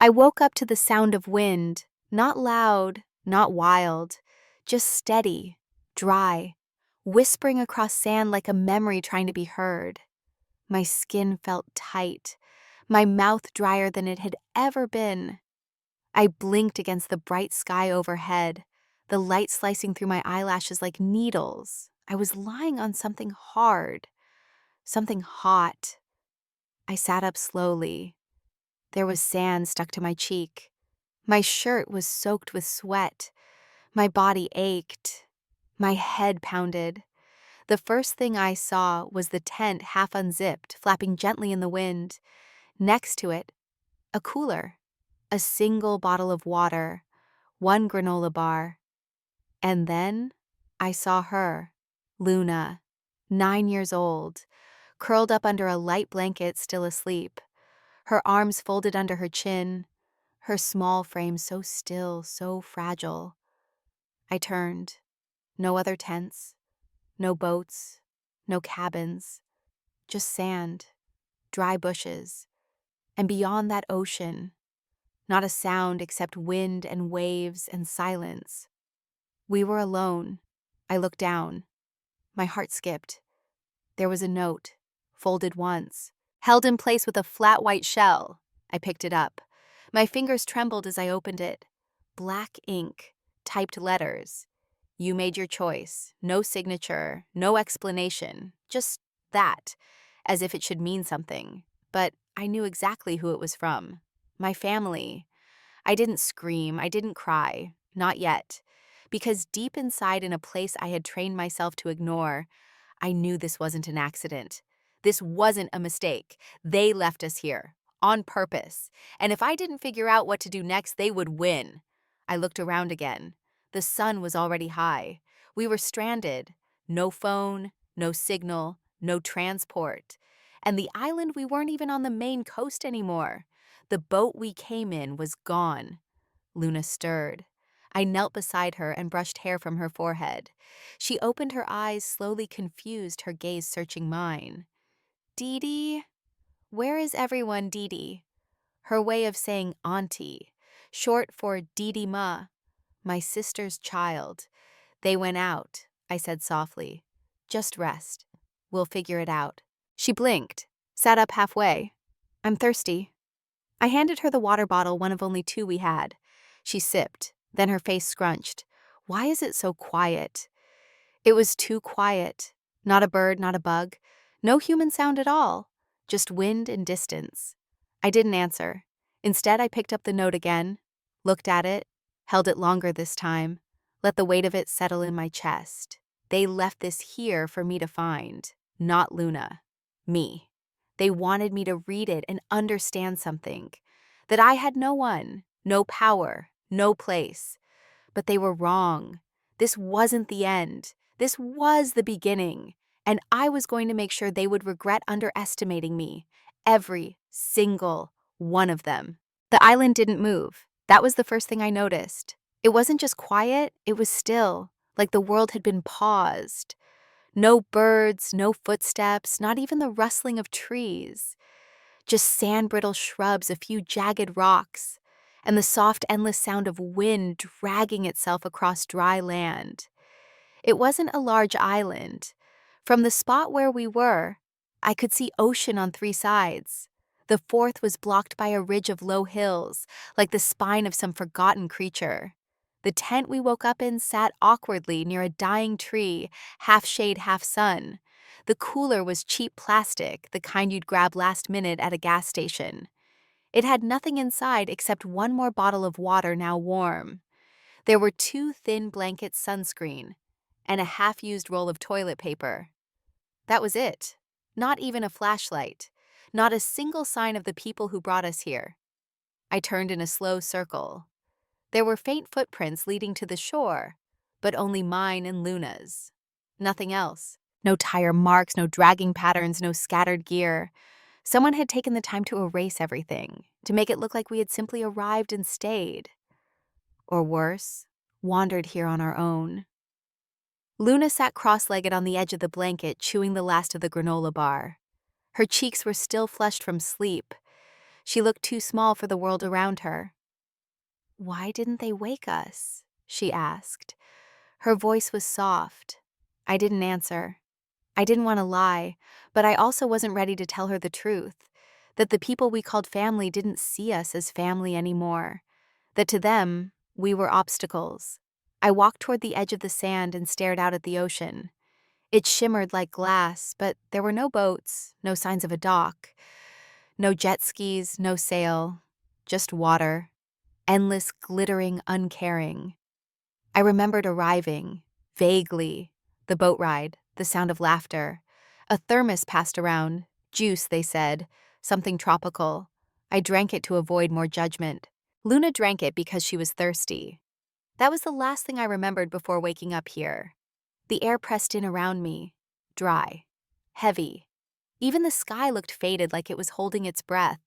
I woke up to the sound of wind, not loud, not wild, just steady, dry, whispering across sand like a memory trying to be heard. My skin felt tight, my mouth drier than it had ever been. I blinked against the bright sky overhead, the light slicing through my eyelashes like needles. I was lying on something hard, something hot. I sat up slowly. There was sand stuck to my cheek. My shirt was soaked with sweat. My body ached. My head pounded. The first thing I saw was the tent half unzipped, flapping gently in the wind. Next to it, a cooler, a single bottle of water, one granola bar. And then I saw her, Luna, 9 years old, curled up under a light blanket, still asleep, her arms folded under her chin, her small frame so still, so fragile. I turned. No other tents, no boats, no cabins, just sand, dry bushes, and beyond that ocean, not a sound except wind and waves and silence. We were alone. I looked down. My heart skipped. There was a note, folded once, held in place with a flat white shell. I picked it up. My fingers trembled as I opened it. Black ink, typed letters. You made your choice. No signature, no explanation. Just that, as if it should mean something. But I knew exactly who it was from. My family. I didn't scream. I didn't cry. Not yet. Because deep inside, in a place I had trained myself to ignore, I knew this wasn't an accident. This wasn't a mistake. They left us here, on purpose. And if I didn't figure out what to do next, they would win. I looked around again. The sun was already high. We were stranded. No phone, no signal, no transport. And the island, we weren't even on the main coast anymore. The boat we came in was gone. Luna stirred. I knelt beside her and brushed hair from her forehead. She opened her eyes, slowly confused, her gaze searching mine. Dee Dee? Where is everyone, Dee Dee? Her way of saying auntie, short for Dee Dee Ma, my sister's child. They went out, I said softly. Just rest. We'll figure it out. She blinked, sat up halfway. I'm thirsty. I handed her the water bottle, one of only two we had. She sipped, then her face scrunched. Why is it so quiet? It was too quiet. Not a bird, not a bug. No human sound at all. Just wind and distance. I didn't answer. Instead, I picked up the note again, looked at it, held it longer this time, let the weight of it settle in my chest. They left this here for me to find, not Luna. Me. They wanted me to read it and understand something. That I had no one, no power, no place. But they were wrong. This wasn't the end. This was the beginning. And I was going to make sure they would regret underestimating me. Every single one of them. The island didn't move. That was the first thing I noticed. It wasn't just quiet, it was still, like the world had been paused. No birds, no footsteps, not even the rustling of trees. Just sand-brittle shrubs, a few jagged rocks, and the soft, endless sound of wind dragging itself across dry land. It wasn't a large island. From the spot where we were, I could see ocean on three sides. The fourth was blocked by a ridge of low hills, like the spine of some forgotten creature. The tent we woke up in sat awkwardly near a dying tree, half shade, half sun. The cooler was cheap plastic, the kind you'd grab last minute at a gas station. It had nothing inside except one more bottle of water, now warm. There were two thin blankets, sunscreen, and a half-used roll of toilet paper. That was it. Not even a flashlight. Not a single sign of the people who brought us here. I turned in a slow circle. There were faint footprints leading to the shore, but only mine and Luna's. Nothing else. No tire marks, no dragging patterns, no scattered gear. Someone had taken the time to erase everything, to make it look like we had simply arrived and stayed. Or worse, wandered here on our own. Luna sat cross-legged on the edge of the blanket, chewing the last of the granola bar. Her cheeks were still flushed from sleep. She looked too small for the world around her. "Why didn't they wake us?" she asked. Her voice was soft. I didn't answer. I didn't want to lie, but I also wasn't ready to tell her the truth, that the people we called family didn't see us as family anymore, that to them, we were obstacles. I walked toward the edge of the sand and stared out at the ocean. It shimmered like glass, but there were no boats, no signs of a dock, no jet skis, no sail, just water, endless, glittering, uncaring. I remembered arriving, vaguely, the boat ride, the sound of laughter. A thermos passed around, juice, they said, something tropical. I drank it to avoid more judgment. Luna drank it because she was thirsty. That was the last thing I remembered before waking up here. The air pressed in around me, dry, heavy. Even the sky looked faded, like it was holding its breath.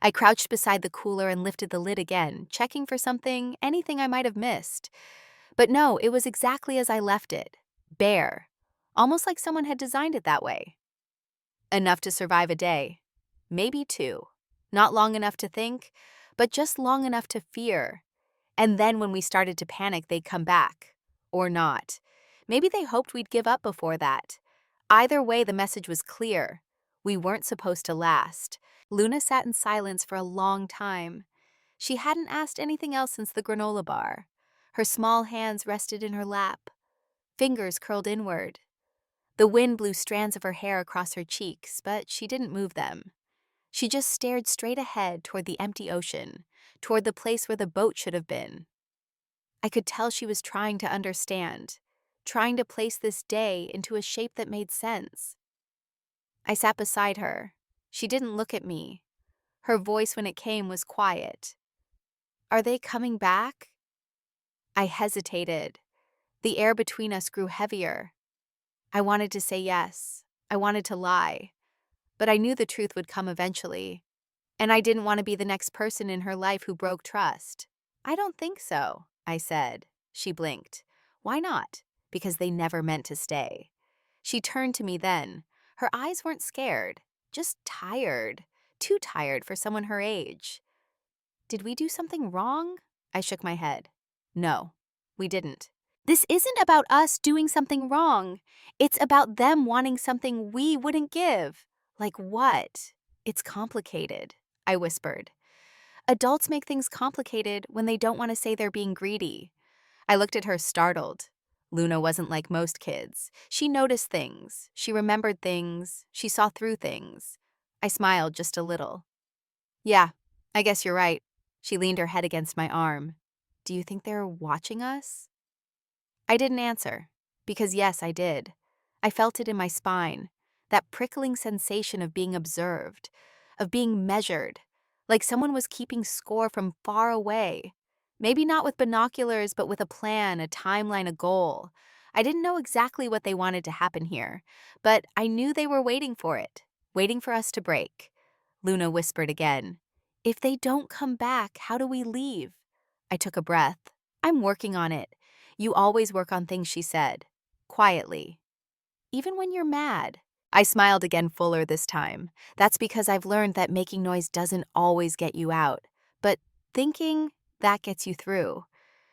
I crouched beside the cooler and lifted the lid again, checking for something, anything I might have missed. But no, it was exactly as I left it, bare, almost like someone had designed it that way. Enough to survive a day, maybe two. Not long enough to think, but just long enough to fear. And then when we started to panic, they'd come back. Or not. Maybe they hoped we'd give up before that. Either way, the message was clear. We weren't supposed to last. Luna sat in silence for a long time. She hadn't asked anything else since the granola bar. Her small hands rested in her lap, fingers curled inward. The wind blew strands of her hair across her cheeks, but she didn't move them. She just stared straight ahead toward the empty ocean, toward the place where the boat should have been. I could tell she was trying to understand, trying to place this day into a shape that made sense. I sat beside her. She didn't look at me. Her voice, when it came, was quiet. "Are they coming back?" I hesitated. The air between us grew heavier. I wanted to say yes. I wanted to lie. But I knew the truth would come eventually. And I didn't want to be the next person in her life who broke trust. "I don't think so," I said. She blinked. "Why not?" "Because they never meant to stay." She turned to me then. Her eyes weren't scared, just tired. Too tired for someone her age. "Did we do something wrong?" I shook my head. "No, we didn't." "This isn't about us doing something wrong. It's about them wanting something we wouldn't give." "Like what?" "It's complicated," I whispered. "Adults make things complicated when they don't want to say they're being greedy." I looked at her, startled. Luna wasn't like most kids. She noticed things. She remembered things. She saw through things. I smiled just a little. "Yeah, I guess you're right." She leaned her head against my arm. "Do you think they're watching us?" I didn't answer, because yes, I did. I felt it in my spine, that prickling sensation of being observed, of being measured, like someone was keeping score from far away. Maybe not with binoculars, but with a plan, a timeline, a goal. I didn't know exactly what they wanted to happen here, but I knew they were waiting for it, waiting for us to break. Luna whispered again, "If they don't come back, how do we leave?" I took a breath. "I'm working on it." "You always work on things," she said, quietly. "Even when you're mad." I smiled again, fuller this time. "That's because I've learned that making noise doesn't always get you out. But thinking, that gets you through."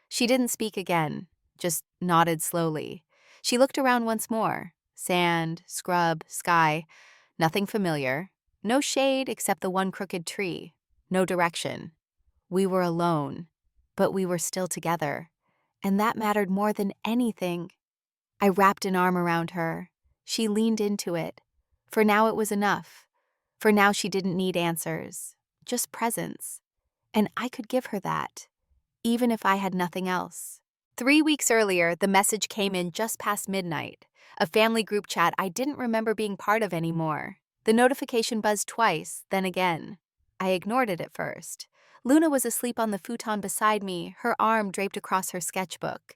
She didn't speak again, just nodded slowly. She looked around once more. Sand, scrub, sky. Nothing familiar. No shade except the one crooked tree. No direction. We were alone, but we were still together. And that mattered more than anything. I wrapped an arm around her. She leaned into it. For now it was enough. For now she didn't need answers, just presence. And I could give her that, even if I had nothing else. 3 weeks earlier, the message came in just past midnight. A family group chat I didn't remember being part of anymore. The notification buzzed twice, then again. I ignored it at first. Luna was asleep on the futon beside me, her arm draped across her sketchbook.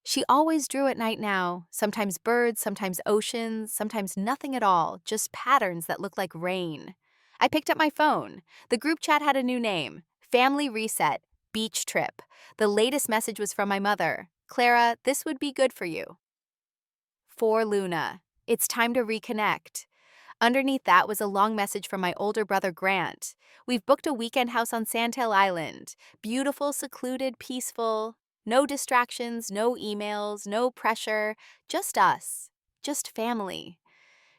She always drew at night now, sometimes birds, sometimes oceans, sometimes nothing at all, just patterns that looked like rain. I picked up my phone. The group chat had a new name, Family Reset, Beach Trip. The latest message was from my mother. "Clara, this would be good for you." For Luna. It's time to reconnect. Underneath that was a long message from my older brother Grant. We've booked a weekend house on Sandtail Island. Beautiful, secluded, peaceful. No distractions, no emails, no pressure. Just us. Just family.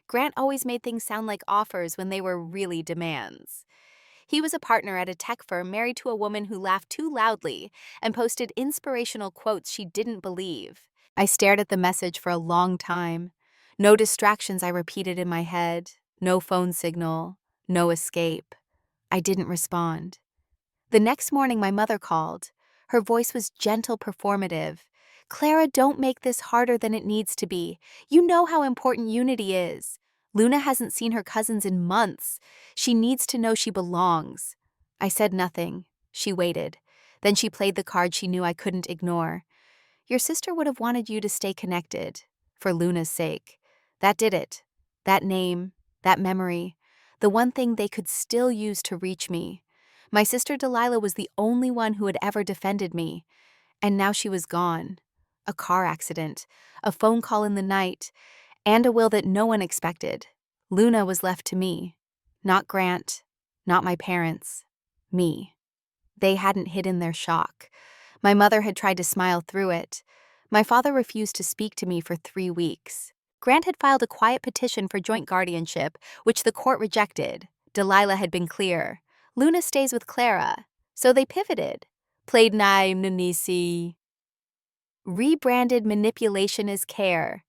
Grant always made things sound like offers when they were really demands. He was a partner at a tech firm married to a woman who laughed too loudly and posted inspirational quotes she didn't believe. I stared at the message for a long time. No distractions, I repeated in my head. No phone signal. No escape. I didn't respond. The next morning, my mother called. Her voice was gentle, performative. Clara, don't make this harder than it needs to be. You know how important unity is. Luna hasn't seen her cousins in months. She needs to know she belongs. I said nothing. She waited. Then she played the card she knew I couldn't ignore. Your sister would have wanted you to stay connected, for Luna's sake. That did it. That name, that memory, the one thing they could still use to reach me. My sister Delilah was the only one who had ever defended me, and now she was gone. A car accident, a phone call in the night, and a will that no one expected. Luna was left to me. Not Grant, not my parents. Me. They hadn't hidden their shock. My mother had tried to smile through it. My father refused to speak to me for 3 weeks. Grant had filed a quiet petition for joint guardianship, which the court rejected. Delilah had been clear. Luna stays with Clara. So they pivoted. Played Naim Nanisi. Rebranded manipulation as care.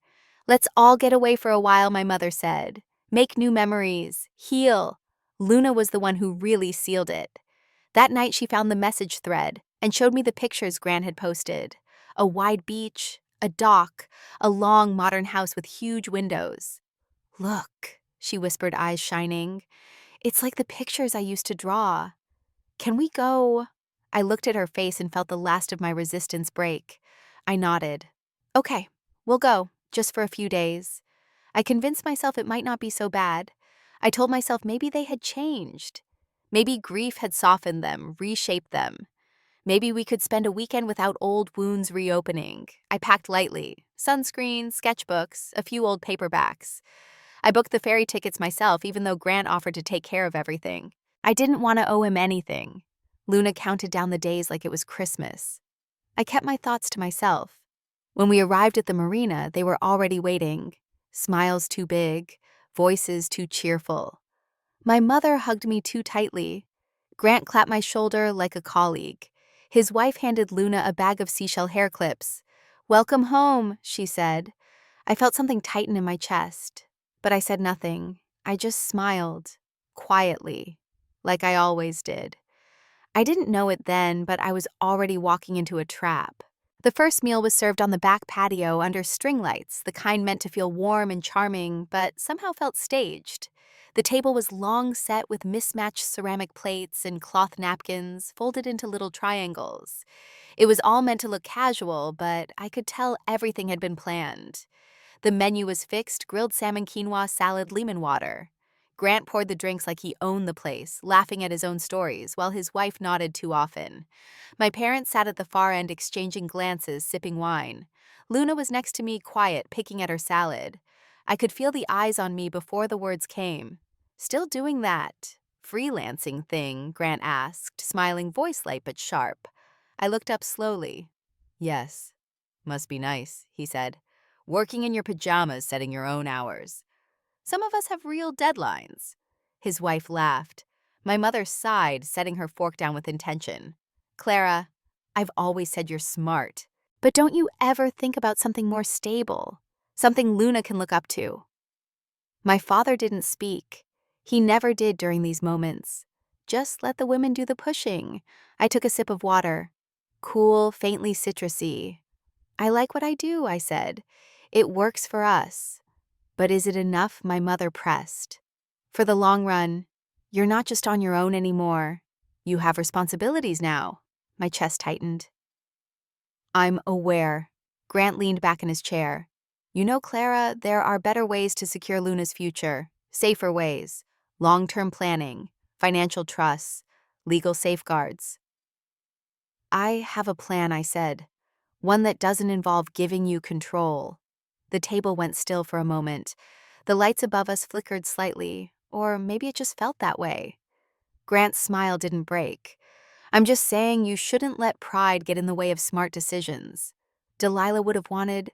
Let's all get away for a while, my mother said. Make new memories. Heal. Luna was the one who really sealed it. That night she found the message thread and showed me the pictures Grant had posted. A wide beach, a dock, a long modern house with huge windows. Look, she whispered, eyes shining. It's like the pictures I used to draw. Can we go? I looked at her face and felt the last of my resistance break. I nodded. Okay, we'll go, just for a few days. I convinced myself it might not be so bad. I told myself maybe they had changed. Maybe grief had softened them, reshaped them. Maybe we could spend a weekend without old wounds reopening. I packed lightly. Sunscreen, sketchbooks, a few old paperbacks. I booked the ferry tickets myself, even though Grant offered to take care of everything. I didn't want to owe him anything. Luna counted down the days like it was Christmas. I kept my thoughts to myself. When we arrived at the marina, they were already waiting. Smiles too big, voices too cheerful. My mother hugged me too tightly. Grant clapped my shoulder like a colleague. His wife handed Luna a bag of seashell hair clips. Welcome home, she said. I felt something tighten in my chest, but I said nothing. I just smiled, quietly, like I always did. I didn't know it then, but I was already walking into a trap. The first meal was served on the back patio under string lights, the kind meant to feel warm and charming, but somehow felt staged. The table was long set with mismatched ceramic plates and cloth napkins folded into little triangles. It was all meant to look casual, but I could tell everything had been planned. The menu was fixed: grilled salmon, quinoa, salad, lemon water. Grant poured the drinks like he owned the place, laughing at his own stories, while his wife nodded too often. My parents sat at the far end exchanging glances, sipping wine. Luna was next to me, quiet, picking at her salad. I could feel the eyes on me before the words came. Still doing that freelancing thing? Grant asked, smiling, voice light but sharp. I looked up slowly. Yes. Must be nice, he said. Working in your pajamas, setting your own hours. Some of us have real deadlines. His wife laughed. My mother sighed, setting her fork down with intention. Clara, I've always said you're smart. But don't you ever think about something more stable? Something Luna can look up to? My father didn't speak. He never did during these moments. Just let the women do the pushing. I took a sip of water. Cool, faintly citrusy. I like what I do, I said. It works for us. But is it enough? My mother pressed. For the long run, you're not just on your own anymore. You have responsibilities now. My chest tightened. I'm aware. Grant leaned back in his chair. You know, Clara, there are better ways to secure Luna's future. Safer ways. Long-term planning, financial trusts, legal safeguards. I have a plan, I said. One that doesn't involve giving you control. The table went still for a moment. The lights above us flickered slightly, or maybe it just felt that way. Grant's smile didn't break. I'm just saying you shouldn't let pride get in the way of smart decisions. Delilah would have wanted.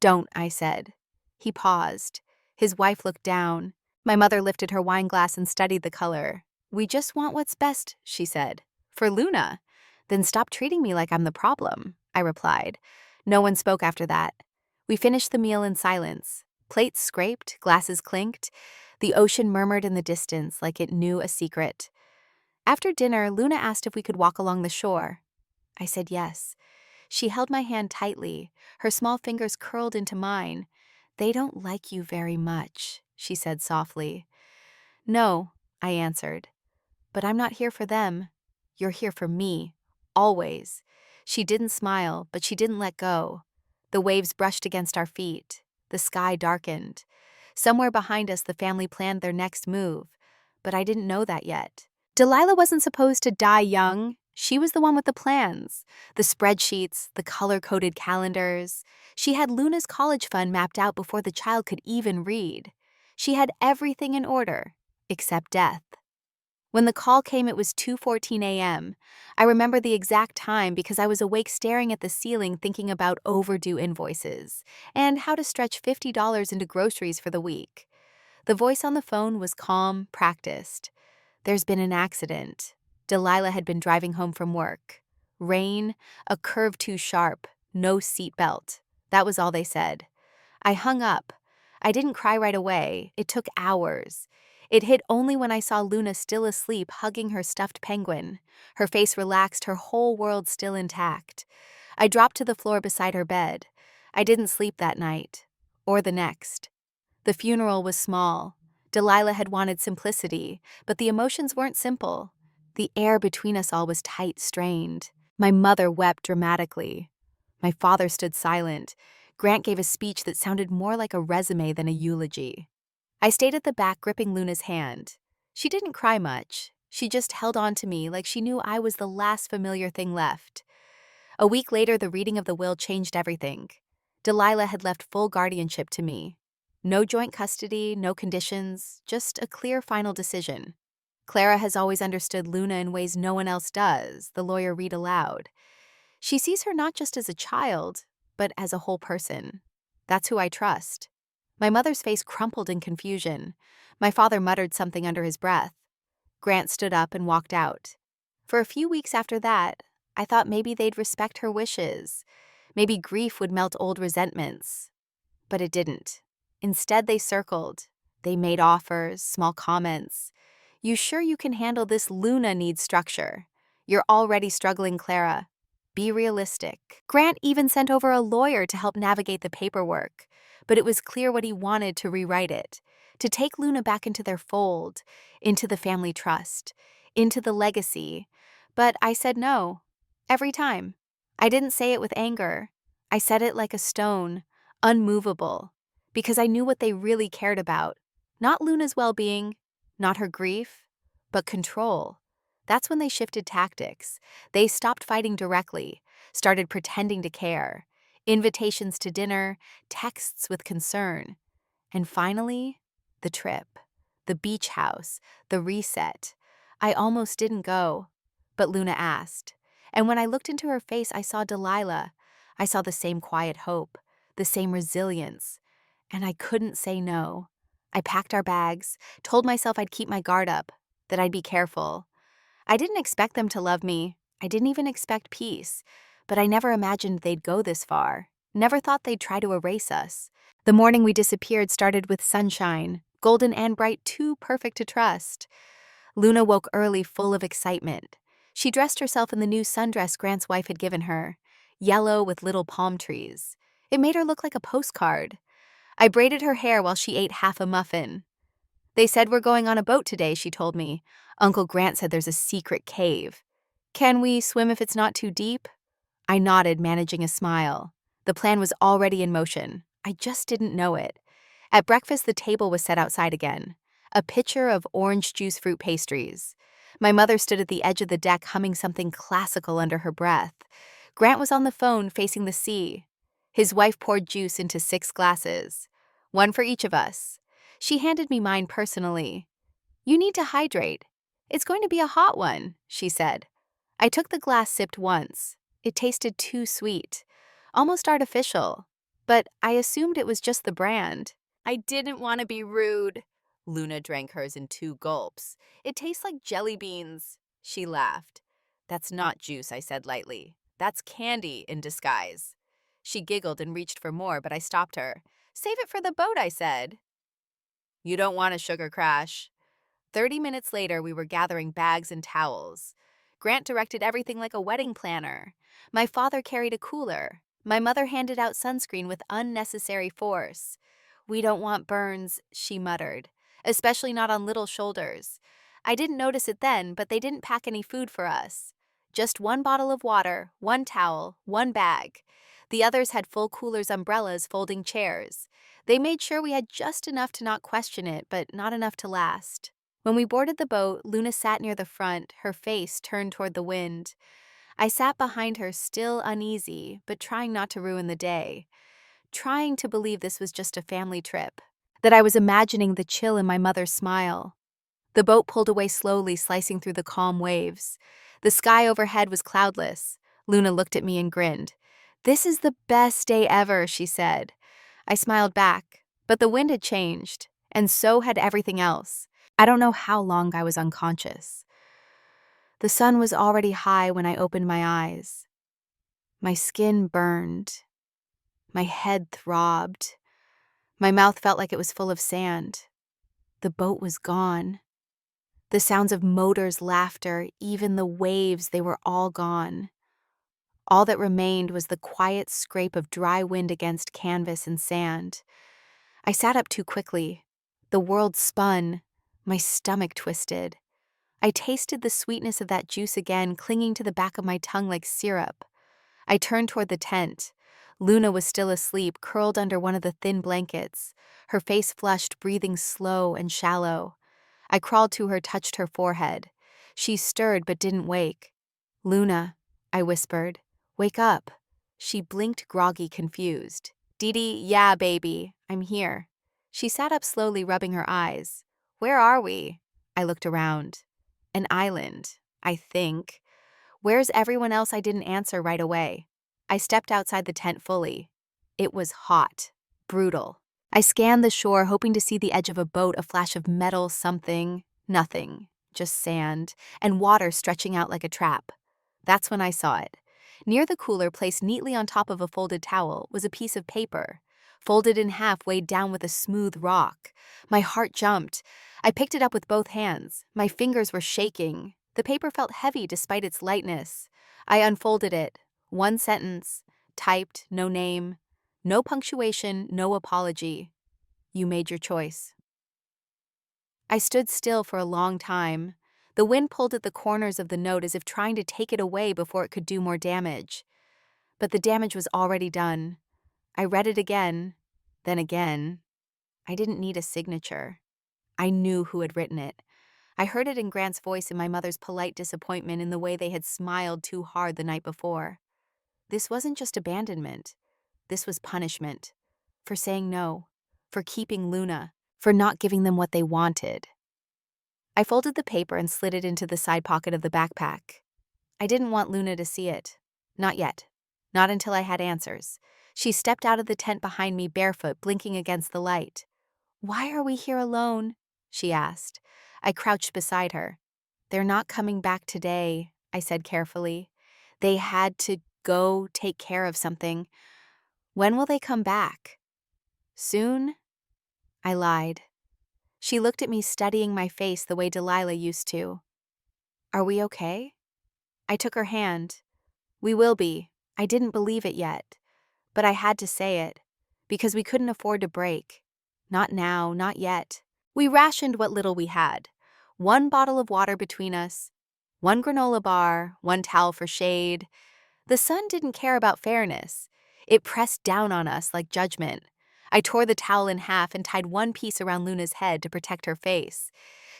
Don't, I said. He paused. His wife looked down. My mother lifted her wine glass and studied the color. We just want what's best, she said. For Luna. Then stop treating me like I'm the problem, I replied. No one spoke after that. We finished the meal in silence. Plates scraped, glasses clinked. The ocean murmured in the distance like it knew a secret. After dinner, Luna asked if we could walk along the shore. I said yes. She held my hand tightly, her small fingers curled into mine. They don't like you very much, she said softly. No, I answered. But I'm not here for them. You're here for me. Always. She didn't smile, but she didn't let go. The waves brushed against our feet. The sky darkened. Somewhere behind us, the family planned their next move. But I didn't know that yet. Delilah wasn't supposed to die young. She was the one with the plans, the spreadsheets, the color-coded calendars. She had Luna's college fund mapped out before the child could even read. She had everything in order, except death. When the call came, it was 2:14 a.m. I remember the exact time because I was awake staring at the ceiling thinking about overdue invoices and how to stretch $50 into groceries for the week. The voice on the phone was calm, practiced. There's been an accident. Delilah had been driving home from work. Rain, a curve too sharp, no seat belt. That was all they said. I hung up. I didn't cry right away. It took hours. It hit only when I saw Luna still asleep, hugging her stuffed penguin. Her face relaxed, her whole world still intact. I dropped to the floor beside her bed. I didn't sleep that night, or the next. The funeral was small. Delilah had wanted simplicity, but the emotions weren't simple. The air between us all was tight, strained. My mother wept dramatically. My father stood silent. Grant gave a speech that sounded more like a resume than a eulogy. I stayed at the back, gripping Luna's hand. She didn't cry much. She just held on to me like she knew I was the last familiar thing left. A week later, the reading of the will changed everything. Delilah had left full guardianship to me. No joint custody, no conditions, just a clear final decision. Clara has always understood Luna in ways no one else does, the lawyer read aloud. She sees her not just as a child, but as a whole person. That's who I trust. My mother's face crumpled in confusion. My father muttered something under his breath. Grant stood up and walked out. For a few weeks after that, I thought maybe they'd respect her wishes. Maybe grief would melt old resentments. But it didn't. Instead, they circled. They made offers, small comments. You sure you can handle this? Luna needs structure. You're already struggling, Clara. Be realistic. Grant even sent over a lawyer to help navigate the paperwork, but it was clear what he wanted to rewrite it, to take Luna back into their fold, into the family trust, into the legacy. But I said no, every time. I didn't say it with anger. I said it like a stone, unmovable, because I knew what they really cared about. Not Luna's well-being, not her grief, but control. That's when they shifted tactics. They stopped fighting directly, started pretending to care. Invitations to dinner, texts with concern. And finally, the trip, the beach house, the reset. I almost didn't go, but Luna asked. And when I looked into her face, I saw Delilah. I saw the same quiet hope, the same resilience. And I couldn't say no. I packed our bags, told myself I'd keep my guard up, that I'd be careful. I didn't expect them to love me. I didn't even expect peace. But I never imagined they'd go this far. Never thought they'd try to erase us. The morning we disappeared started with sunshine, golden and bright, too perfect to trust. Luna woke early, full of excitement. She dressed herself in the new sundress Grant's wife had given her, yellow with little palm trees. It made her look like a postcard. I braided her hair while she ate half a muffin. They said we're going on a boat today, she told me. Uncle Grant said there's a secret cave. Can we swim if it's not too deep? I nodded, managing a smile. The plan was already in motion. I just didn't know it. At breakfast, the table was set outside again. A pitcher of orange juice fruit pastries. My mother stood at the edge of the deck humming something classical under her breath. Grant was on the phone facing the sea. His wife poured juice into 6 glasses. One for each of us. She handed me mine personally. "You need to hydrate. It's going to be a hot one," she said. I took the glass, sipped once. It tasted too sweet, almost artificial, but I assumed it was just the brand. I didn't want to be rude. Luna drank hers in 2 gulps. "It tastes like jelly beans." She laughed. "That's not juice," I said lightly. "That's candy in disguise." She giggled and reached for more, but I stopped her. "Save it for the boat," I said. "You don't want a sugar crash." 30 minutes later, we were gathering bags and towels. Grant directed everything like a wedding planner. My father carried a cooler. My mother handed out sunscreen with unnecessary force. "We don't want burns," she muttered, "especially not on little shoulders." I didn't notice it then, but they didn't pack any food for us. Just 1 bottle of water, 1 towel, 1 bag. The others had full coolers, umbrellas, folding chairs. They made sure we had just enough to not question it, but not enough to last. When we boarded the boat, Luna sat near the front, her face turned toward the wind. I sat behind her, still uneasy, but trying not to ruin the day. Trying to believe this was just a family trip. That I was imagining the chill in my mother's smile. The boat pulled away slowly, slicing through the calm waves. The sky overhead was cloudless. Luna looked at me and grinned. "This is the best day ever," she said. I smiled back, but the wind had changed, and so had everything else. I don't know how long I was unconscious. The sun was already high when I opened my eyes. My skin burned. My head throbbed. My mouth felt like it was full of sand. The boat was gone. The sounds of motors, laughter, even the waves, they were all gone. All that remained was the quiet scrape of dry wind against canvas and sand. I sat up too quickly. The world spun. My stomach twisted. I tasted the sweetness of that juice again, clinging to the back of my tongue like syrup. I turned toward the tent. Luna was still asleep, curled under one of the thin blankets, her face flushed, breathing slow and shallow. I crawled to her, touched her forehead. She stirred but didn't wake. "Luna," I whispered, "wake up." She blinked, groggy, confused. "Dee Dee, yeah, baby, I'm here." She sat up slowly, rubbing her eyes. "Where are we?" I looked around. An island, I think. "Where's everyone else?" I didn't answer right away. I stepped outside the tent fully. It was hot, brutal. I scanned the shore, hoping to see the edge of a boat, a flash of metal, something. Nothing, just sand, and water stretching out like a trap. That's when I saw it. Near the cooler, placed neatly on top of a folded towel, was a piece of paper. Folded in half, weighed down with a smooth rock. My heart jumped. I picked it up with both hands. My fingers were shaking. The paper felt heavy despite its lightness. I unfolded it. 1 sentence. Typed, no name. No punctuation, no apology. "You made your choice." I stood still for a long time. The wind pulled at the corners of the note as if trying to take it away before it could do more damage. But the damage was already done. I read it again, then again. I didn't need a signature. I knew who had written it. I heard it in Grant's voice and my mother's polite disappointment in the way they had smiled too hard the night before. This wasn't just abandonment. This was punishment. For saying no. For keeping Luna. For not giving them what they wanted. I folded the paper and slid it into the side pocket of the backpack. I didn't want Luna to see it. Not yet. Not until I had answers. She stepped out of the tent behind me, barefoot, blinking against the light. "Why are we here alone?" she asked. I crouched beside her. "They're not coming back today," I said carefully. "They had to go take care of something. When will they come back?" "Soon?" I lied. She looked at me, studying my face the way Delilah used to. "Are we okay?" I took her hand. "We will be." I didn't believe it yet. But I had to say it. Because we couldn't afford to break. Not now, not yet. We rationed what little we had. 1 bottle of water between us. 1 granola bar, 1 towel for shade. The sun didn't care about fairness. It pressed down on us like judgment. I tore the towel in half and tied one piece around Luna's head to protect her face.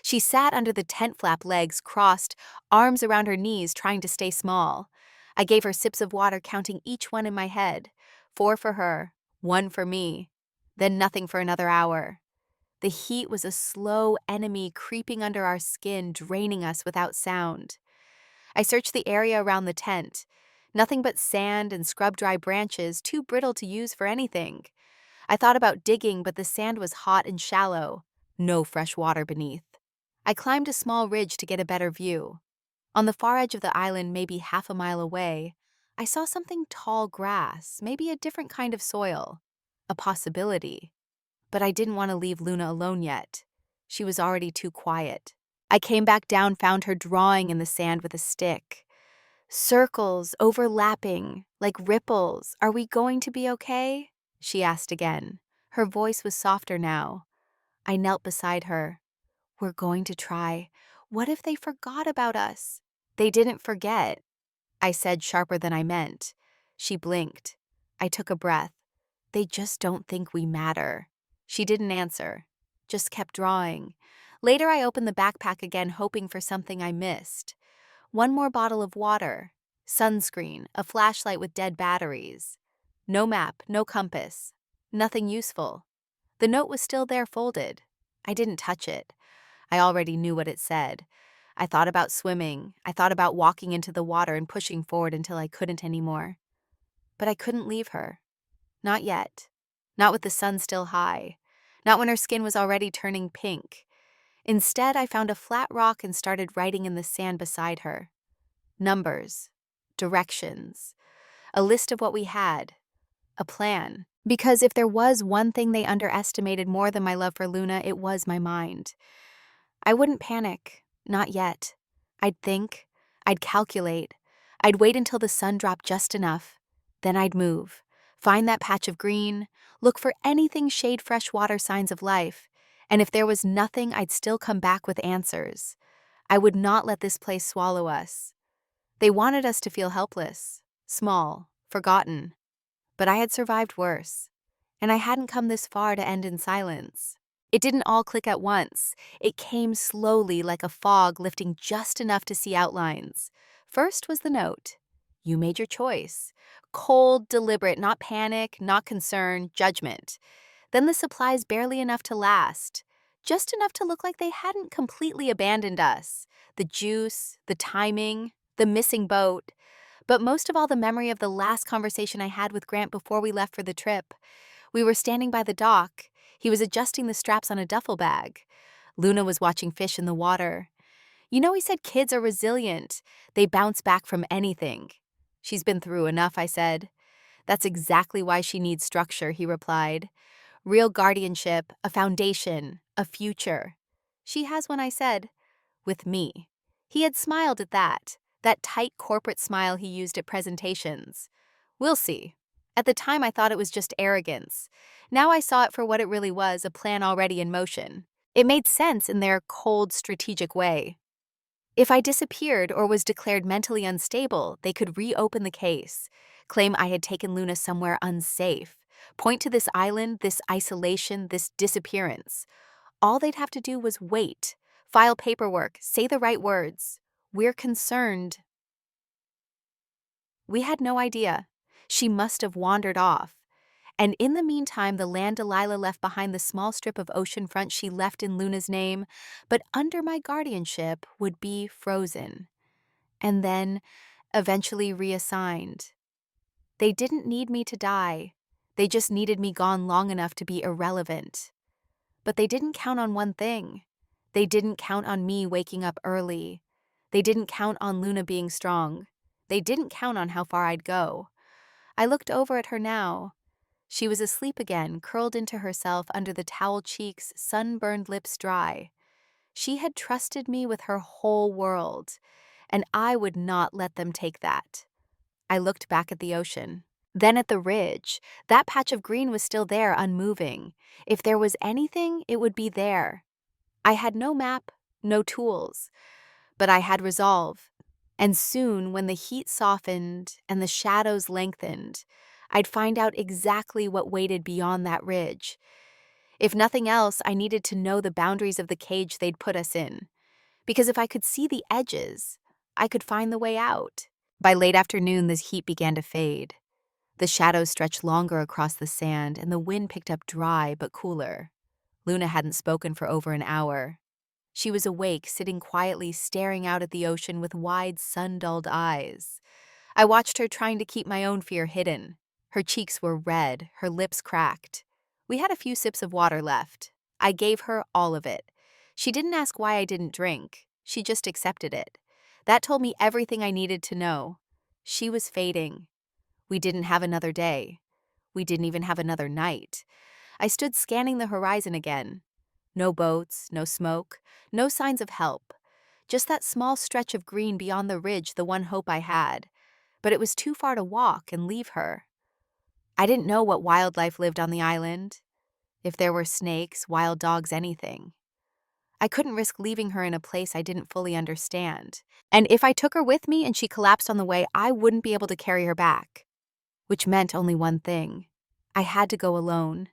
She sat under the tent flap, legs crossed, arms around her knees, trying to stay small. I gave her sips of water, counting each one in my head. 4 for her, 1 for me. Then nothing for another hour. The heat was a slow enemy creeping under our skin, draining us without sound. I searched the area around the tent. Nothing but sand and scrub-dry branches, too brittle to use for anything. I thought about digging, but the sand was hot and shallow. No fresh water beneath. I climbed a small ridge to get a better view. On the far edge of the island, maybe half a mile away, I saw something tall grass, maybe a different kind of soil. A possibility. But I didn't want to leave Luna alone yet. She was already too quiet. I came back down, found her drawing in the sand with a stick. Circles, overlapping, like ripples. Are we going to be okay? She asked again. Her voice was softer now. I knelt beside her. We're going to try. What if they forgot about us? They didn't forget, I said sharper than I meant. She blinked. I took a breath. They just don't think we matter. She didn't answer, just kept drawing. Later I opened the backpack again, hoping for something I missed. One more bottle of water, sunscreen, a flashlight with dead batteries. No map, no compass. Nothing useful. The note was still there folded. I didn't touch it. I already knew what it said. I thought about swimming. I thought about walking into the water and pushing forward until I couldn't anymore. But I couldn't leave her. Not yet. Not with the sun still high. Not when her skin was already turning pink. Instead, I found a flat rock and started writing in the sand beside her. Numbers. Directions. A list of what we had. A plan. Because if there was one thing they underestimated more than my love for Luna, it was my mind. I wouldn't panic. Not yet. I'd think. I'd calculate. I'd wait until the sun dropped just enough. Then I'd move. Find that patch of green. Look for anything shade fresh water signs of life. And if there was nothing, I'd still come back with answers. I would not let this place swallow us. They wanted us to feel helpless, small, forgotten. But I had survived worse. And I hadn't come this far to end in silence. It didn't all click at once. It came slowly like a fog, lifting just enough to see outlines. First was the note. You made your choice. Cold, deliberate, not panic, not concern, judgment. Then the supplies barely enough to last. Just enough to look like they hadn't completely abandoned us. The juice, the timing, the missing boat. But most of all, the memory of the last conversation I had with Grant before we left for the trip. We were standing by the dock. He was adjusting the straps on a duffel bag. Luna was watching fish in the water. You know, he said kids are resilient. They bounce back from anything. She's been through enough, I said. That's exactly why she needs structure, he replied. Real guardianship, a foundation, a future. She has one, I said. With me. He had smiled at that tight corporate smile he used at presentations. We'll see. At the time, I thought it was just arrogance. Now I saw it for what it really was, a plan already in motion. It made sense in their cold, strategic way. If I disappeared or was declared mentally unstable, they could reopen the case, claim I had taken Luna somewhere unsafe, point to this island, this isolation, this disappearance. All they'd have to do was wait, file paperwork, say the right words. We're concerned. We had no idea. She must have wandered off. And in the meantime, the land Delilah left behind the small strip of ocean front she left in Luna's name, but under my guardianship would be frozen. And then, eventually reassigned. They didn't need me to die. They just needed me gone long enough to be irrelevant. But they didn't count on one thing. They didn't count on me waking up early. They didn't count on Luna being strong. They didn't count on how far I'd go. I looked over at her now. She was asleep again, curled into herself under the towel cheeks, sunburned lips dry. She had trusted me with her whole world, and I would not let them take that. I looked back at the ocean. Then at the ridge. That patch of green was still there, unmoving. If there was anything, it would be there. I had no map, no tools, but I had resolve. And soon, when the heat softened and the shadows lengthened, I'd find out exactly what waited beyond that ridge. If nothing else, I needed to know the boundaries of the cage they'd put us in. Because if I could see the edges, I could find the way out. By late afternoon, the heat began to fade. The shadows stretched longer across the sand, and the wind picked up dry but cooler. Luna hadn't spoken for over an hour. She was awake, sitting quietly, staring out at the ocean with wide, sun-dulled eyes. I watched her trying to keep my own fear hidden. Her cheeks were red, her lips cracked. We had a few sips of water left. I gave her all of it. She didn't ask why I didn't drink. She just accepted it. That told me everything I needed to know. She was fading. We didn't have another day. We didn't even have another night. I stood scanning the horizon again. No boats, no smoke, no signs of help. Just that small stretch of green beyond the ridge, the one hope I had. But it was too far to walk and leave her. I didn't know what wildlife lived on the island. If there were snakes, wild dogs, anything. I couldn't risk leaving her in a place I didn't fully understand. And if I took her with me and she collapsed on the way, I wouldn't be able to carry her back. Which meant only one thing. I had to go alone.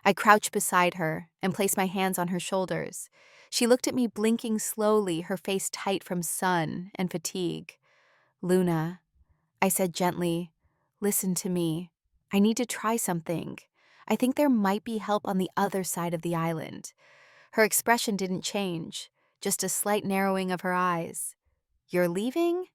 I crouched beside her and placed my hands on her shoulders. She looked at me, blinking slowly, her face tight from sun and fatigue. "Luna," I said gently, "listen to me. I need to try something. I think there might be help on the other side of the island." Her expression didn't change, just a slight narrowing of her eyes. "You're leaving?"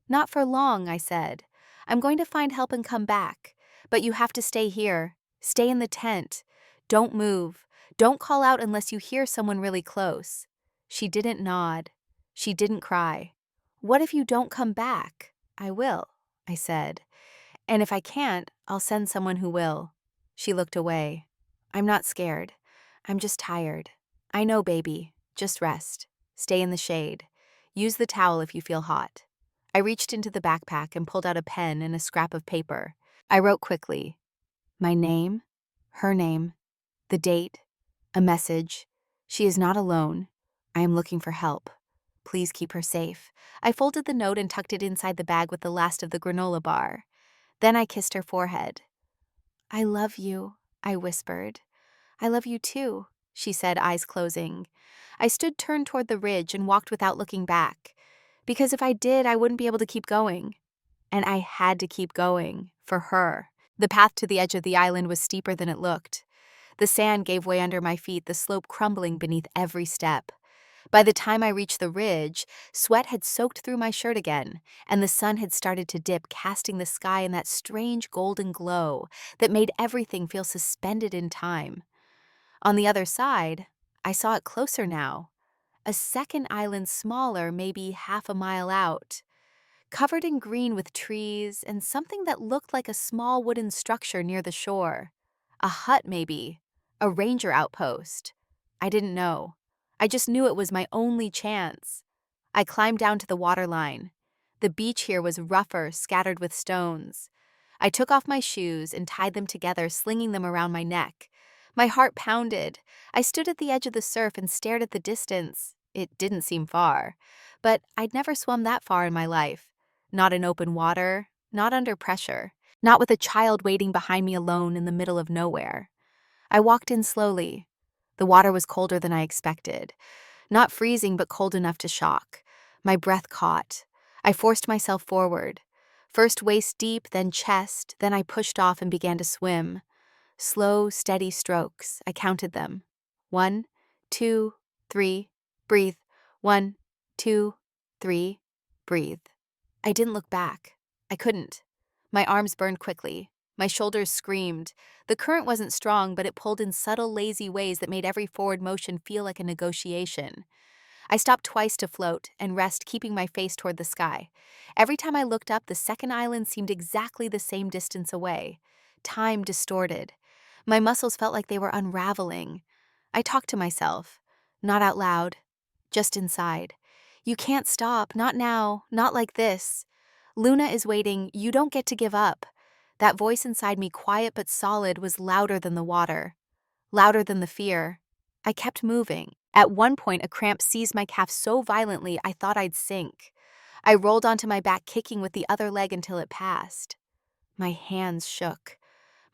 "Not for long," I said. "I'm going to find help and come back. But you have to stay here. Stay in the tent. Don't move. Don't call out unless you hear someone really close." She didn't nod. She didn't cry. "What if you don't come back?" "I will," I said. "And if I can't, I'll send someone who will." She looked away. "I'm not scared. I'm just tired. I know, baby. Just rest. Stay in the shade. Use the towel if you feel hot." I reached into the backpack and pulled out a pen and a scrap of paper. I wrote quickly. My name, her name, the date, a message. She is not alone. I am looking for help. Please keep her safe. I folded the note and tucked it inside the bag with the last of the granola bar. Then I kissed her forehead. "I love you," I whispered. "I love you too," she said, eyes closing. I stood turned toward the ridge and walked without looking back. Because if I did, I wouldn't be able to keep going. And I had to keep going, for her. The path to the edge of the island was steeper than it looked. The sand gave way under my feet, the slope crumbling beneath every step. By the time I reached the ridge, sweat had soaked through my shirt again, and the sun had started to dip, casting the sky in that strange golden glow that made everything feel suspended in time. On the other side, I saw it closer now. A second island smaller, maybe half a mile out. Covered in green with trees and something that looked like a small wooden structure near the shore. A hut, maybe. A ranger outpost. I didn't know. I just knew it was my only chance. I climbed down to the waterline. The beach here was rougher, scattered with stones. I took off my shoes and tied them together, slinging them around my neck. My heart pounded. I stood at the edge of the surf and stared at the distance. It didn't seem far. But I'd never swum that far in my life. Not in open water, not under pressure, not with a child waiting behind me alone in the middle of nowhere. I walked in slowly. The water was colder than I expected. Not freezing, but cold enough to shock. My breath caught. I forced myself forward. First waist deep, then chest, then I pushed off and began to swim. Slow, steady strokes. I counted them. 1, 2, 3, breathe. 1, 2, 3, breathe. I didn't look back. I couldn't. My arms burned quickly. My shoulders screamed. The current wasn't strong, but it pulled in subtle, lazy ways that made every forward motion feel like a negotiation. I stopped twice to float and rest, keeping my face toward the sky. Every time I looked up, the second island seemed exactly the same distance away. Time distorted. My muscles felt like they were unraveling. I talked to myself, not out loud, just inside. "You can't stop, not now, not like this. Luna is waiting, you don't get to give up." That voice inside me, quiet but solid, was louder than the water, louder than the fear. I kept moving. At one point, a cramp seized my calf so violently I thought I'd sink. I rolled onto my back, kicking with the other leg until it passed. My hands shook.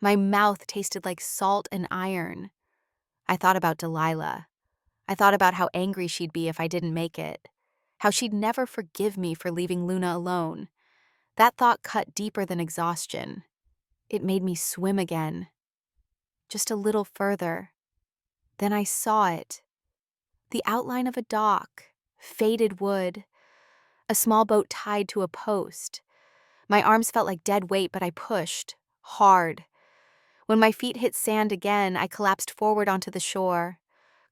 My mouth tasted like salt and iron. I thought about Delilah. I thought about how angry she'd be if I didn't make it. How she'd never forgive me for leaving Luna alone. That thought cut deeper than exhaustion. It made me swim again. Just a little further. Then I saw it. The outline of a dock, faded wood, a small boat tied to a post. My arms felt like dead weight, but I pushed, hard. When my feet hit sand again, I collapsed forward onto the shore,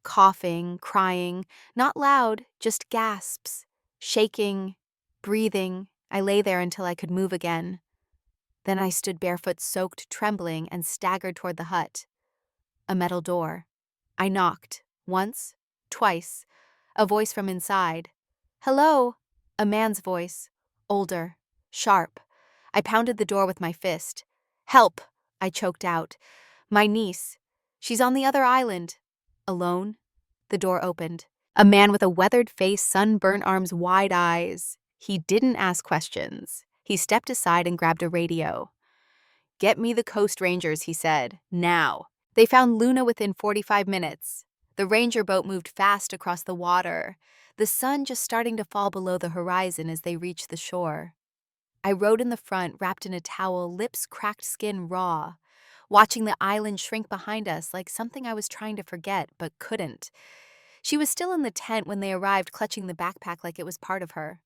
coughing, crying, not loud, just gasps, shaking, breathing. I lay there until I could move again. Then I stood barefoot, soaked, trembling, and staggered toward the hut. A metal door. I knocked, once, twice. A voice from inside. "Hello!" A man's voice. Older. Sharp. I pounded the door with my fist. "Help!" I choked out. "My niece. She's on the other island." "Alone?" The door opened. A man with a weathered face, sunburnt arms, wide eyes. He didn't ask questions. He stepped aside and grabbed a radio. "Get me the Coast Rangers," he said. "Now." They found Luna within 45 minutes. The ranger boat moved fast across the water, the sun just starting to fall below the horizon as they reached the shore. I rode in the front, wrapped in a towel, lips cracked, skin raw, watching the island shrink behind us like something I was trying to forget but couldn't. She was still in the tent when they arrived, clutching the backpack like it was part of her.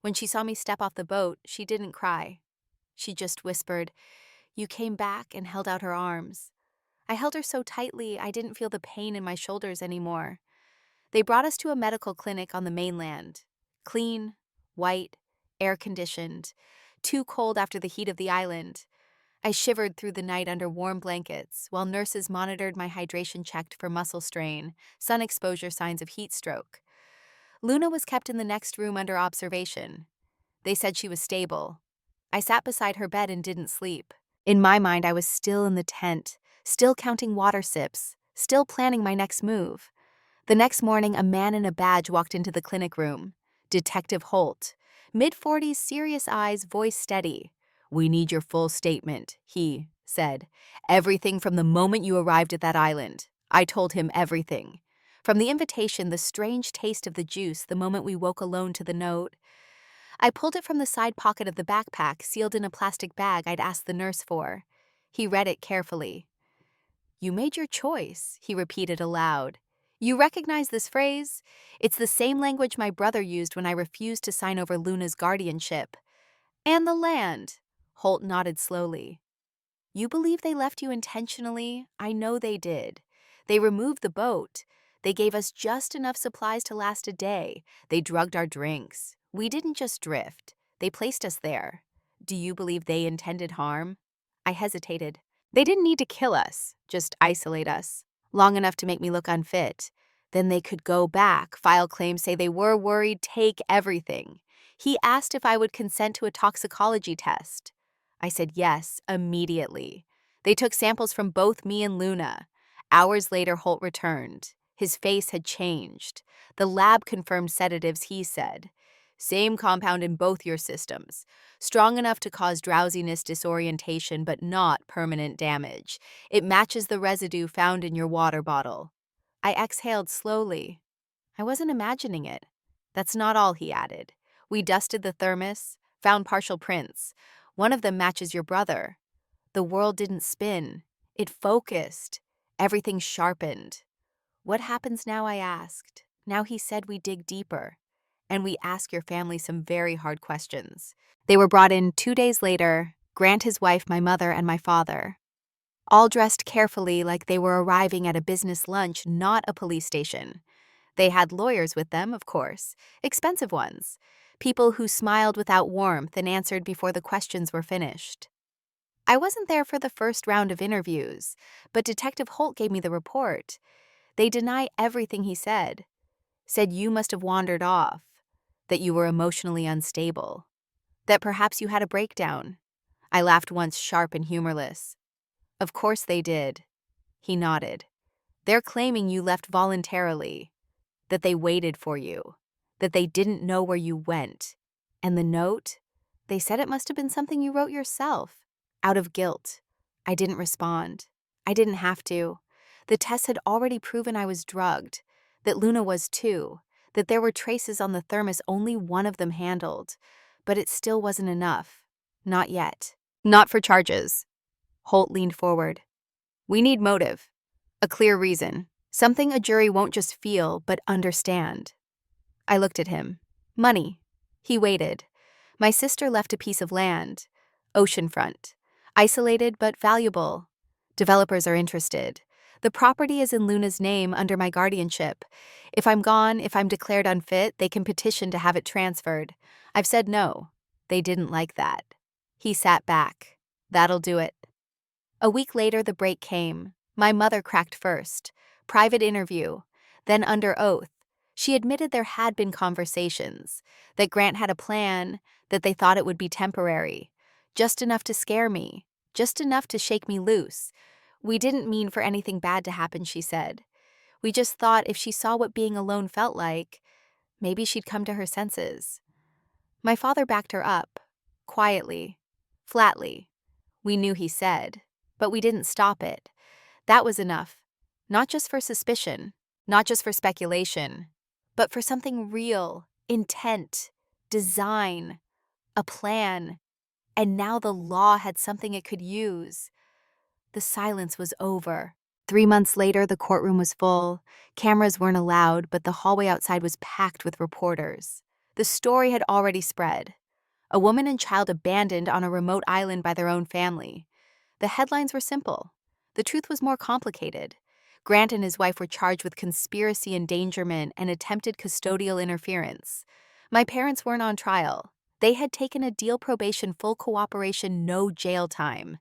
When she saw me step off the boat, she didn't cry. She just whispered, "You came back," and held out her arms. I held her so tightly I didn't feel the pain in my shoulders anymore. They brought us to a medical clinic on the mainland. Clean, white, air-conditioned, too cold after the heat of the island. I shivered through the night under warm blankets, while nurses monitored my hydration, checked for muscle strain, sun exposure, signs of heat stroke. Luna was kept in the next room under observation. They said she was stable. I sat beside her bed and didn't sleep. In my mind, I was still in the tent, still counting water sips, still planning my next move. The next morning, a man in a badge walked into the clinic room. Detective Holt. Mid-40s, serious eyes, voice steady. "We need your full statement," he said. "Everything from the moment you arrived at that island." I told him everything. From the invitation, the strange taste of the juice, the moment we woke alone, to the note. I pulled it from the side pocket of the backpack, sealed in a plastic bag I'd asked the nurse for. He read it carefully. "You made your choice," he repeated aloud. "You recognize this phrase? It's the same language my brother used when I refused to sign over Luna's guardianship." "And the land," Holt nodded slowly. "You believe they left you intentionally? I know they did. They removed the boat. They gave us just enough supplies to last a day. They drugged our drinks. We didn't just drift. They placed us there. Do you believe they intended harm?" I hesitated. "They didn't need to kill us, just isolate us, long enough to make me look unfit. Then they could go back, file claims, say they were worried, take everything." He asked if I would consent to a toxicology test. I said yes, immediately. They took samples from both me and Luna. Hours later, Holt returned. His face had changed. The lab confirmed sedatives, he said. "Same compound in both your systems. Strong enough to cause drowsiness, disorientation, but not permanent damage. It matches the residue found in your water bottle." I exhaled slowly. I wasn't imagining it. "That's not all," he added. "We dusted the thermos, found partial prints. One of them matches your brother. The world didn't spin. It focused. Everything sharpened." "What happens now?" I asked. "Now," he said, "we dig deeper. And we ask your family some very hard questions." They were brought in 2 days later, Grant, his wife, my mother, and my father. All dressed carefully like they were arriving at a business lunch, not a police station. They had lawyers with them, of course, expensive ones, people who smiled without warmth and answered before the questions were finished. I wasn't there for the first round of interviews, but Detective Holt gave me the report. They deny everything he said. Said you must have wandered off, that you were emotionally unstable, that perhaps you had a breakdown. I laughed once, sharp and humorless. "Of course they did." He nodded. "They're claiming you left voluntarily, that they waited for you, that they didn't know where you went. And the note? They said it must have been something you wrote yourself, out of guilt." I didn't respond. I didn't have to. The tests had already proven I was drugged, that Luna was too, that there were traces on the thermos only one of them handled. But it still wasn't enough. Not yet. "Not for charges." Holt leaned forward. "We need motive. A clear reason. Something a jury won't just feel, but understand. I looked at him. Money. He waited. My sister left a piece of land. Oceanfront. Isolated but valuable. Developers are interested. The property is in Luna's name under my guardianship. If I'm gone, if I'm declared unfit, they can petition to have it transferred. I've said no. They didn't like that. He sat back. That'll do it. A week later, the break came. My mother cracked first. Private interview. Then under oath. She admitted there had been conversations, that Grant had a plan, that they thought it would be temporary. Just enough to scare me. Just enough to shake me loose. We didn't mean for anything bad to happen, she said. We just thought if she saw what being alone felt like, maybe she'd come to her senses. My father backed her up. Quietly. Flatly. We knew he said. But we didn't stop it. That was enough. Not just for suspicion. Not just for speculation. But for something real. Intent. Design. A plan. And now the law had something it could use. The silence was over. 3 months later, the courtroom was full. Cameras weren't allowed, but the hallway outside was packed with reporters. The story had already spread. A woman and child abandoned on a remote island by their own family. The headlines were simple. The truth was more complicated. Grant and his wife were charged with conspiracy endangerment and attempted custodial interference. My parents weren't on trial. They had taken a deal probation, full cooperation, no jail time.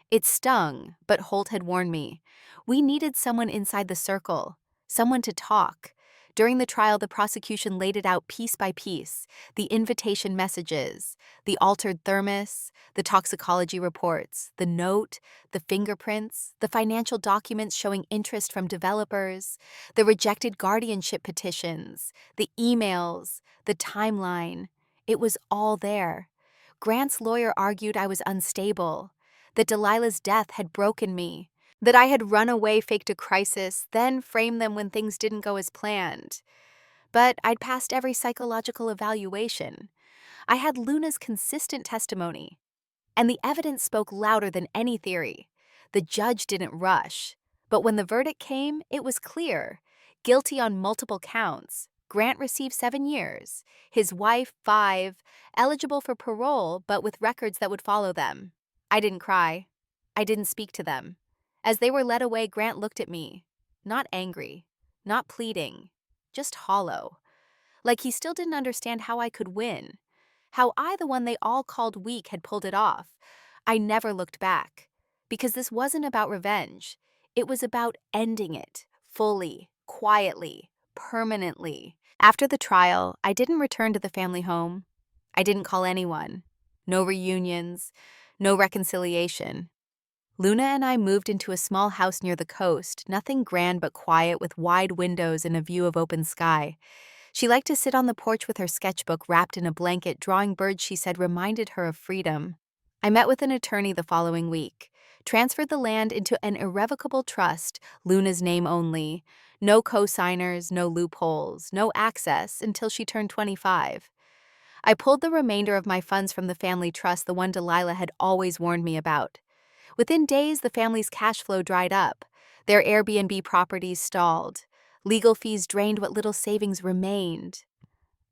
It stung, but Holt had warned me. We needed someone inside the circle, someone to talk. During the trial, the prosecution laid it out piece by piece, the invitation messages, the altered thermos, the toxicology reports, the note, the fingerprints, the financial documents showing interest from developers, the rejected guardianship petitions, the emails, the timeline. It was all there. Grant's lawyer argued I was unstable, that Delilah's death had broken me, that I had run away, faked a crisis, then framed them when things didn't go as planned. But I'd passed every psychological evaluation. I had Luna's consistent testimony, and the evidence spoke louder than any theory. The judge didn't rush, but when the verdict came, it was clear. Guilty on multiple counts. Grant received 7 years, his wife 5, eligible for parole but with records that would follow them. I didn't cry. I didn't speak to them. As they were led away, Grant looked at me. Not angry, not pleading, just hollow. Like he still didn't understand how I could win. How I, the one they all called weak, had pulled it off. I never looked back. Because this wasn't about revenge. It was about ending it. Fully, quietly, permanently. After the trial, I didn't return to the family home. I didn't call anyone. No reunions. No reconciliation. Luna and I moved into a small house near the coast, nothing grand but quiet with wide windows and a view of open sky. She liked to sit on the porch with her sketchbook wrapped in a blanket, drawing birds she said reminded her of freedom. I met with an attorney the following week, transferred the land into an irrevocable trust, Luna's name only, no co-signers, no loopholes, no access until she turned 25. I pulled the remainder of my funds from the family trust, the one Delilah had always warned me about. Within days, the family's cash flow dried up. Their Airbnb properties stalled. Legal fees drained what little savings remained.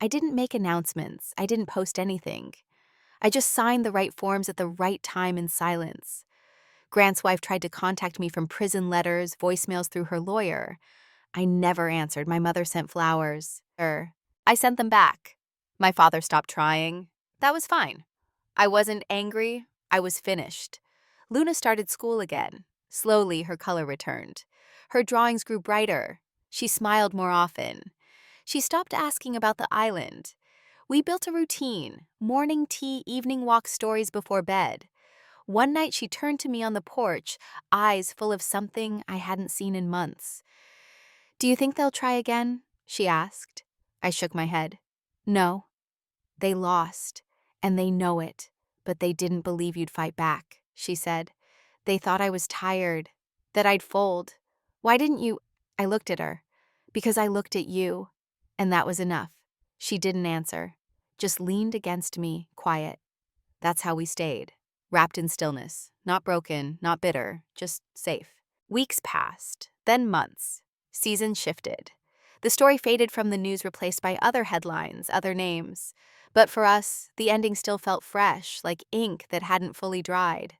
I didn't make announcements. I didn't post anything. I just signed the right forms at the right time in silence. Grant's wife tried to contact me from prison letters, voicemails through her lawyer. I never answered. My mother sent flowers. I sent them back. My father stopped trying. That was fine. I wasn't angry. I was finished. Luna started school again. Slowly, her color returned. Her drawings grew brighter. She smiled more often. She stopped asking about the island. We built a routine, morning tea, evening walk, stories before bed. One night she turned to me on the porch, eyes full of something I hadn't seen in months. "Do you think they'll try again?" she asked. I shook my head. "No. They lost, and they know it, but they didn't believe you'd fight back," she said. "They thought I was tired, that I'd fold. Why didn't you—" I looked at her. "Because I looked at you, and that was enough." She didn't answer, just leaned against me, quiet. That's how we stayed, wrapped in stillness, not broken, not bitter, just safe. Weeks passed, then months. Season shifted. The story faded from the news, replaced by other headlines, other names. But for us, the ending still felt fresh, like ink that hadn't fully dried.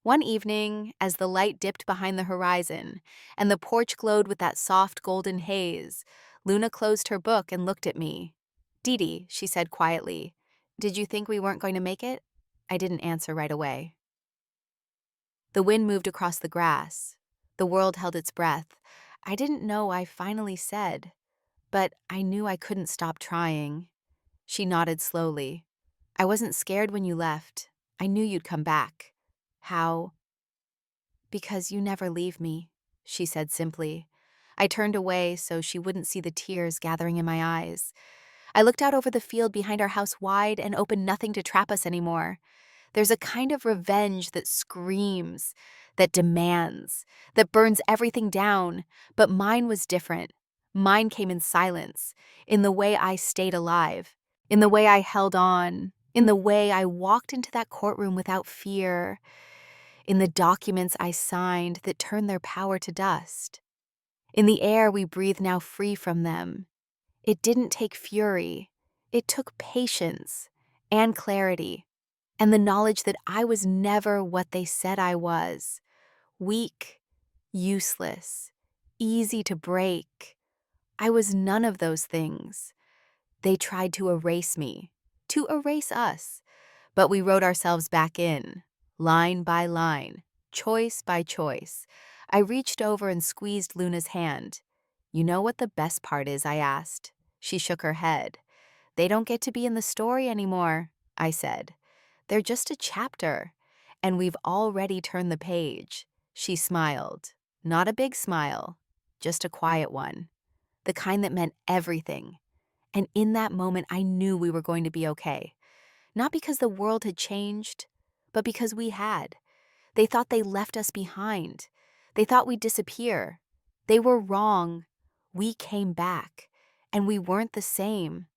One evening, as the light dipped behind the horizon and the porch glowed with that soft golden haze, Luna closed her book and looked at me. "Dee Dee," she said quietly, "did you think we weren't going to make it?" I didn't answer right away. The wind moved across the grass. The world held its breath. I didn't know I finally said, but I knew I couldn't stop trying. She nodded slowly. "I wasn't scared when you left. I knew you'd come back." "How?" "Because you never leave me," she said simply. I turned away so she wouldn't see the tears gathering in my eyes. I looked out over the field behind our house, wide and open, nothing to trap us anymore. There's a kind of revenge that screams, that demands, that burns everything down, but mine was different. Mine came in silence, in the way I stayed alive, in the way I held on, in the way I walked into that courtroom without fear, in the documents I signed that turned their power to dust, in the air we breathe now free from them. It didn't take fury, it took patience and clarity, and the knowledge that I was never what they said I was: weak, useless, easy to break. I was none of those things. They tried to erase me, to erase us, but we wrote ourselves back in, line by line, choice by choice. I reached over and squeezed Luna's hand. "You know what the best part is?" I asked. She shook her head. "They don't get to be in the story anymore," I said. "They're just a chapter, and we've already turned the page." She smiled. Not a big smile, just a quiet one, the kind that meant everything. And in that moment, I knew we were going to be okay. Not because the world had changed, but because we had. They thought they left us behind. They thought we'd disappear. They were wrong. We came back, and we weren't the same.